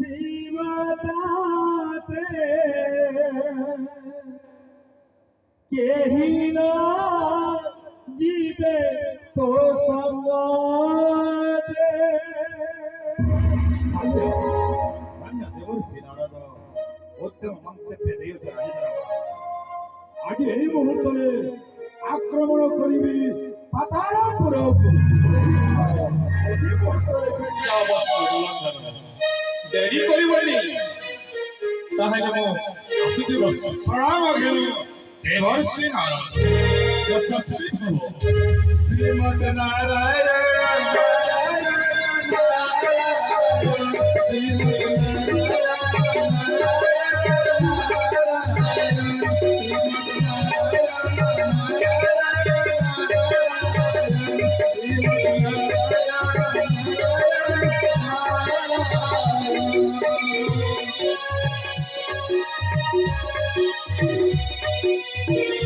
शिवदाते केही न जीवे तो संवादे धन्य देवर्षि नारद उत्तम मंतव्य देवते राजेंद्र आज এই মুহূর্তে আক্রমণ করিবি পাতালপুর দেরি করিবনি তাহলে মো আসুতি বস প্রণাম অঘিল দেবর্ষি নারদ যশস্বী ভব শ্রীমদ নারায়ণ Thank you.